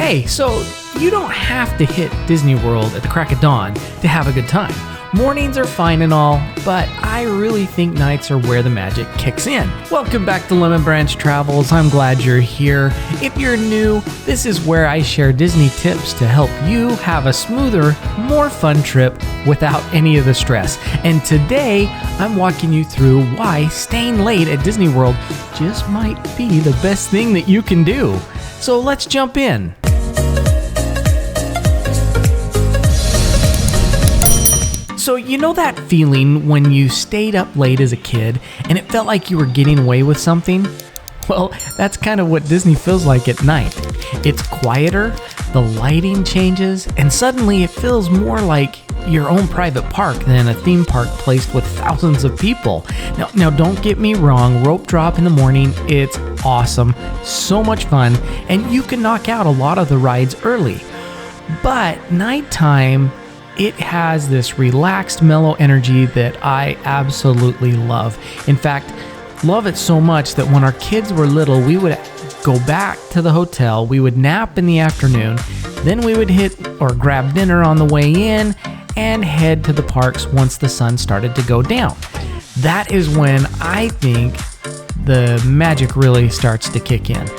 Hey, so you don't have to hit Disney World at the crack of dawn to have a good time. Mornings are fine and all, but I really think nights are where the magic kicks in. Welcome back to Lemon Branch Travels. I'm glad you're here. If you're new, this is where I share Disney tips to help you have a smoother, more fun trip without any of the stress. And today, I'm walking you through why staying late at Disney World just might be the best thing that you can do. So let's jump in. So you know that feeling when you stayed up late as a kid and it felt like you were getting away with something? Well, that's kind of what Disney feels like at night. It's quieter, the lighting changes, and suddenly it feels more like your own private park than a theme park placed with thousands of people. Now don't get me wrong, rope drop in the morning, it's awesome, so much fun, and you can knock out a lot of the rides early. But nighttime, it has this relaxed, mellow energy that I absolutely love. In fact, love it so much that when our kids were little, we would go back to the hotel, we would nap in the afternoon, then we would hit or grab dinner on the way in and head to the parks once the sun started to go down. That is when I think the magic really starts to kick in.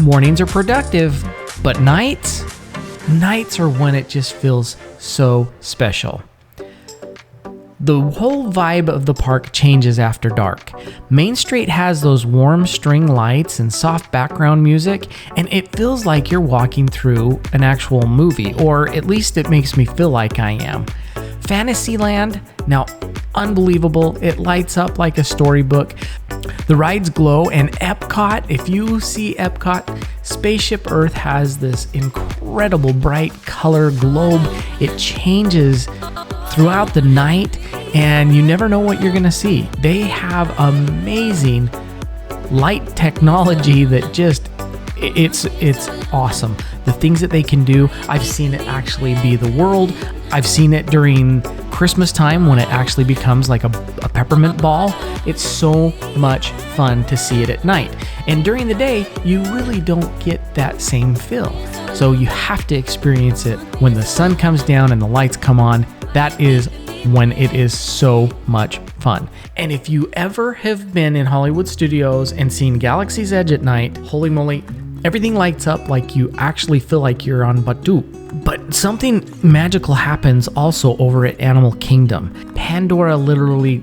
Mornings are productive, but nights are when it just feels so special. The whole vibe of the park changes after dark. Main Street has those warm string lights and soft background music, and it feels like you're walking through an actual movie, or at least it makes me feel like I am. Fantasyland, now unbelievable, it lights up like a storybook. The rides glow, and Epcot, if you see Epcot, Spaceship Earth has this incredible bright color globe. It changes throughout the night, and you never know what you're gonna see. They have amazing light technology that just, it's awesome. The things that they can do, I've seen it actually be the world. I've seen it during Christmas time when it actually becomes like a peppermint ball. It's so much fun to see it at night. And during the day, you really don't get that same feel. So you have to experience it when the sun comes down and the lights come on. That is when it is so much fun. And if you ever have been in Hollywood Studios and seen Galaxy's Edge at night, holy moly, everything lights up like you actually feel like you're on Batuu. But something magical happens also over at Animal Kingdom. Pandora literally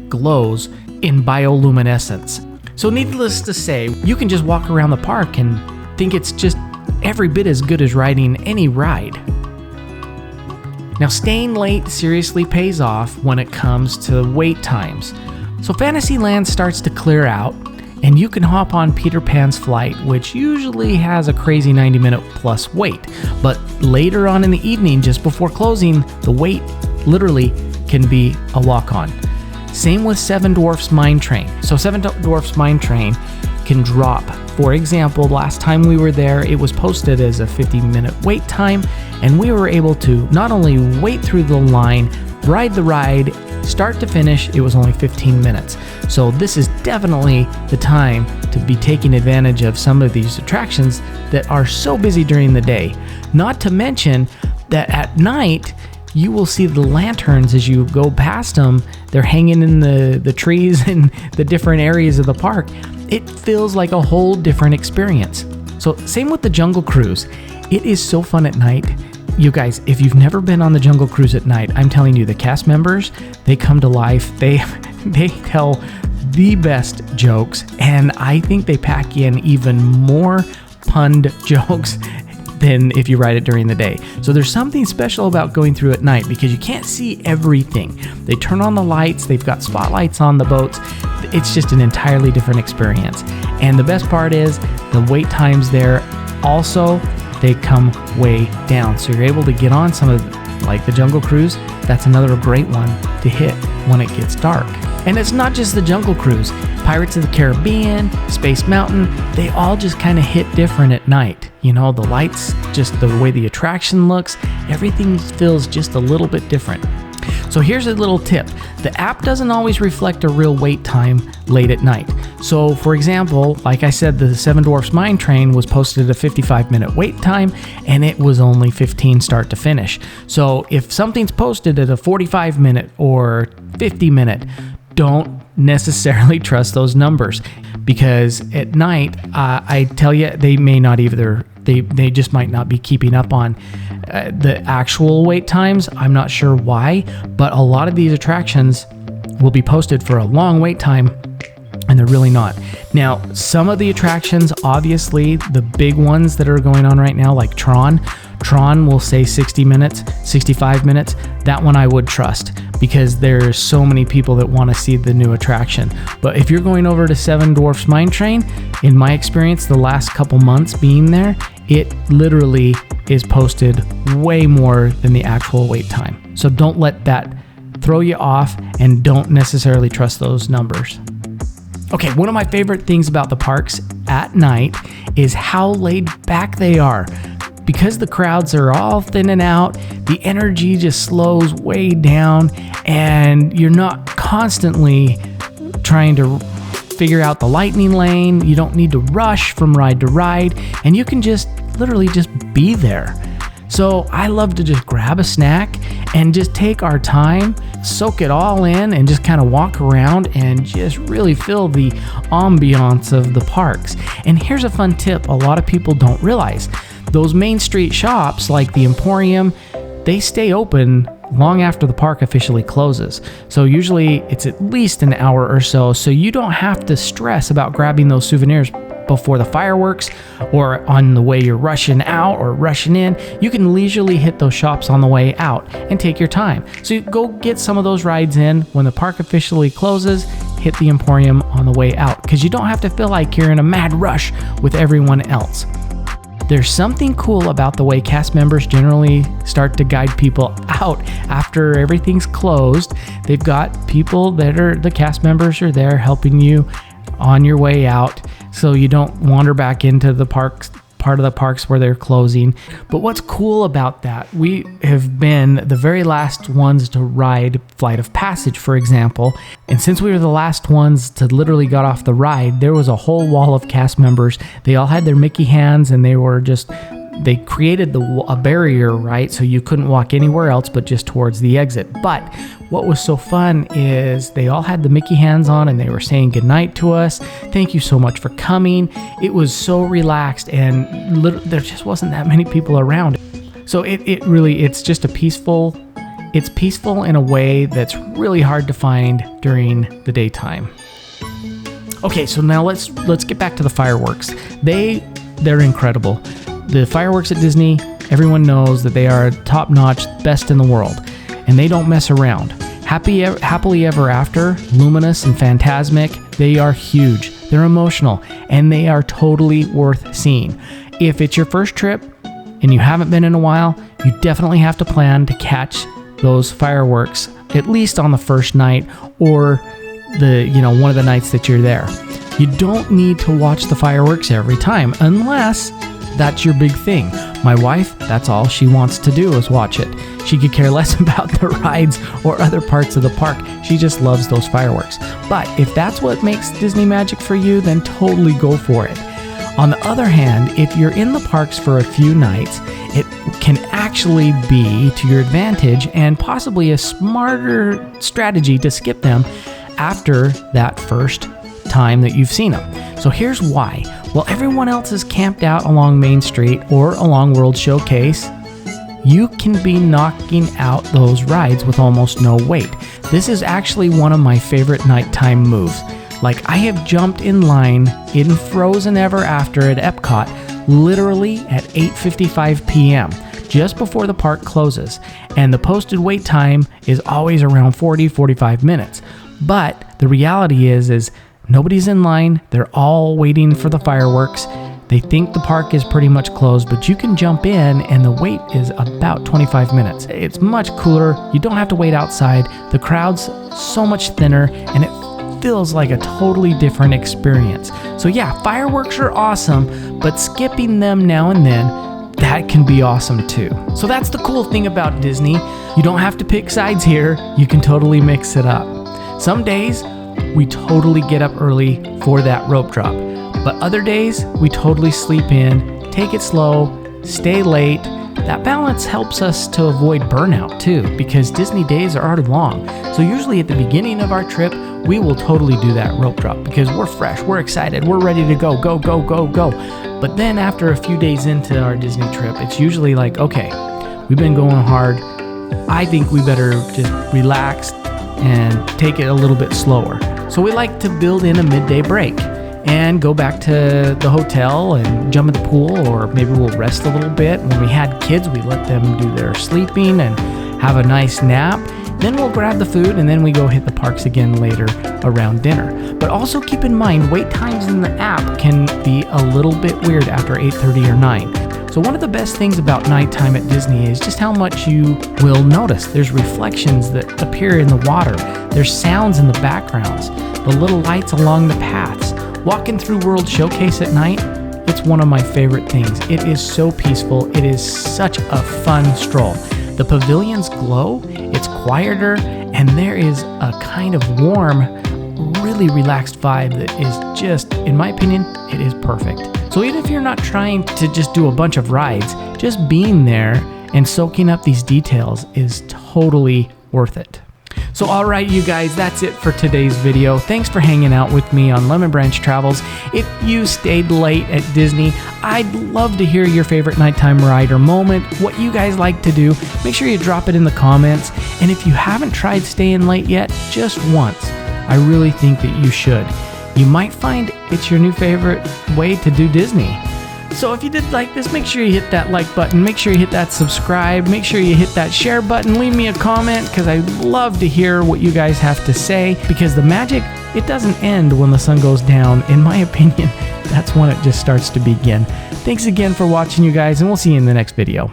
glows in bioluminescence. So needless to say, you can just walk around the park and think it's just every bit as good as riding any ride. Now, staying late seriously pays off when it comes to wait times. So Fantasyland starts to clear out, and you can hop on Peter Pan's flight, which usually has a crazy 90-minute plus wait. But later on in the evening, just before closing, the wait literally can be a walk-on. Same with Seven Dwarfs Mine Train. So Seven Dwarfs Mine Train can drop. For example, last time we were there, it was posted as a 50-minute wait time, and we were able to not only wait through the line, ride the ride, start to finish, it was only 15 minutes. So this is definitely the time to be taking advantage of some of these attractions that are so busy during the day. Not to mention that at night, you will see the lanterns as you go past them. They're hanging in the trees in the different areas of the park. It feels like a whole different experience. So same with the Jungle Cruise. It is so fun at night. You guys, if you've never been on the Jungle Cruise at night, I'm telling you, the cast members, they come to life. They tell the best jokes, and I think they pack in even more punned jokes than if you ride it during the day. So there's something special about going through at night because you can't see everything. They turn on the lights, they've got spotlights on the boats. It's just an entirely different experience. And the best part is the wait times there also, they come way down. So you're able to get on some of, like the Jungle Cruise. That's another great one to hit when it gets dark. And it's not just the Jungle Cruise. Pirates of the Caribbean, Space Mountain, they all just kind of hit different at night. You know, the lights, just the way the attraction looks, everything feels just a little bit different. So here's a little tip. The app doesn't always reflect a real wait time late at night. So for example, like I said, the Seven Dwarfs Mine Train was posted at a 55-minute wait time, and it was only 15 start to finish. So if something's posted at a 45-minute or 50-minute, don't necessarily trust those numbers, because at night, I tell you, they may not either. They just might not be keeping up on the actual wait times. I'm not sure why, but a lot of these attractions will be posted for a long wait time, and they're really not. Now, some of the attractions, obviously, the big ones that are going on right now, like Tron will say 60 minutes, 65 minutes. That one I would trust, because there's so many people that want to see the new attraction. But if you're going over to Seven Dwarfs Mine Train, in my experience, the last couple months being there, it literally is posted way more than the actual wait time. So don't let that throw you off, and don't necessarily trust those numbers. Okay, one of my favorite things about the parks at night is how laid back they are. Because the crowds are all thinning out, the energy just slows way down, and you're not constantly trying to figure out the lightning lane. You don't need to rush from ride to ride, and you can just literally just be there. So I love to just grab a snack and just take our time, soak it all in, and just kind of walk around and just really feel the ambiance of the parks. And here's a fun tip a lot of people don't realize. Those Main Street shops like the Emporium, they stay open long after the park officially closes. So usually it's at least an hour or so you don't have to stress about grabbing those souvenirs before the fireworks or on the way you're rushing out or rushing in. You can leisurely hit those shops on the way out and take your time. So you go get some of those rides in when the park officially closes, hit the Emporium on the way out, because you don't have to feel like you're in a mad rush with everyone else. There's something cool about the way cast members generally start to guide people out after everything's closed. They've got people that are, the cast members are there helping you on your way out, so you don't wander back into the parks, part of the parks where they're closing. But what's cool about that, we have been the very last ones to ride Flight of Passage, for example. And since we were the last ones to literally got off the ride, there was a whole wall of cast members. They all had their Mickey hands, and they created a barrier, right? So you couldn't walk anywhere else but just towards the exit. But what was so fun is they all had the Mickey hands on, and they were saying goodnight to us. Thank you so much for coming. It was so relaxed, and there just wasn't that many people around. So it's just it's peaceful in a way that's really hard to find during the daytime. Okay, so now let's get back to the fireworks. They're incredible. The fireworks at Disney, everyone knows that they are top-notch, best in the world, and they don't mess around. Happily Ever After, Luminous and Fantasmic, they are huge, they're emotional, and they are totally worth seeing. If it's your first trip and you haven't been in a while, you definitely have to plan to catch those fireworks at least on the first night, or one of the nights that you're there. You don't need to watch the fireworks every time unless that's your big thing. My wife, that's all she wants to do is watch it. She could care less about the rides or other parts of the park. She just loves those fireworks. But if that's what makes Disney magic for you, then totally go for it. On the other hand, if you're in the parks for a few nights, it can actually be to your advantage and possibly a smarter strategy to skip them after that first time that you've seen them. So here's why. While everyone else is camped out along Main Street or along World Showcase, you can be knocking out those rides with almost no wait. This is actually one of my favorite nighttime moves. Like, I have jumped in line in Frozen Ever After at Epcot literally at 8:55 p.m. just before the park closes, and the posted wait time is always around 40-45 minutes. But the reality is nobody's in line. They're all waiting for the fireworks. They think the park is pretty much closed, but you can jump in and the wait is about 25 minutes. It's much cooler. You don't have to wait outside. The crowd's so much thinner, and it feels like a totally different experience. So yeah, fireworks are awesome, but skipping them now and then that can be awesome too. So that's the cool thing about Disney. You don't have to pick sides here. You can totally mix it up. Some days we totally get up early for that rope drop, but other days we totally sleep in, take it slow, stay late. That balance helps us to avoid burnout too, because Disney days are already long. So usually at the beginning of our trip, we will totally do that rope drop because we're fresh, we're excited, we're ready to go. But then after a few days into our Disney trip, it's usually like, okay, we've been going hard. I think we better just relax and take it a little bit slower. So we like to build in a midday break and go back to the hotel and jump in the pool, or maybe we'll rest a little bit. When we had kids, we let them do their sleeping and have a nice nap. Then we'll grab the food and then we go hit the parks again later around dinner. But also keep in mind, wait times in the app can be a little bit weird after 8:30 or 9. So one of the best things about nighttime at Disney is just how much you will notice. There's reflections that appear in the water. There's sounds in the backgrounds, the little lights along the paths. Walking through World Showcase at night, it's one of my favorite things. It is so peaceful. It is such a fun stroll. The pavilions glow, it's quieter, and there is a kind of warm, really relaxed vibe that is just, in my opinion, it is perfect. So even if you're not trying to just do a bunch of rides, just being there and soaking up these details is totally worth it. So alright you guys, that's it for today's video. Thanks for hanging out with me on Lemon Branch Travels. If you stayed late at Disney, I'd love to hear your favorite nighttime ride or moment, what you guys like to do. Make sure you drop it in the comments. And if you haven't tried staying late yet, just once, I really think that you should. You might find it's your new favorite way to do Disney. So if you did like this, make sure you hit that like button, make sure you hit that subscribe, make sure you hit that share button, leave me a comment, because I love to hear what you guys have to say, because the magic, it doesn't end when the sun goes down. In my opinion, that's when it just starts to begin. Thanks again for watching, you guys, and we'll see you in the next video.